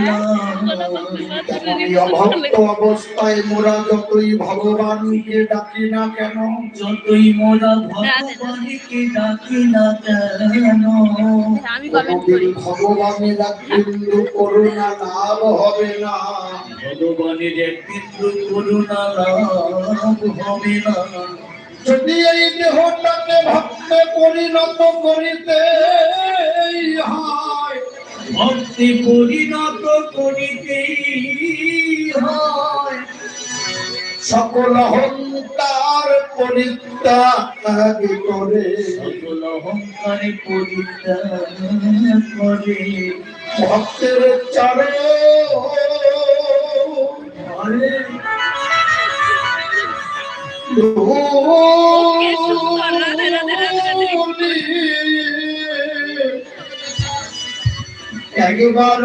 না। অভক্ত অবস্থায় মোরা যতই ভগবানকে ডাকি না কেন, যতই মোরা ভগবানকে ডাকি না কেন, ভগবানের এক বিন্দু করুণা লাভ হবে না। ভগবানের এক বিন্দু করুণা লাভ হবে না। যদি এই দেহটাকে ভক্তে পরিণত করিতে হয়, ভক্তি পরিণত করিতেই হয়, সকল অহংকার পরিত্যাগ করে, সকল অহংকার পরিত্যাগ করে ভক্তের চরণে একবার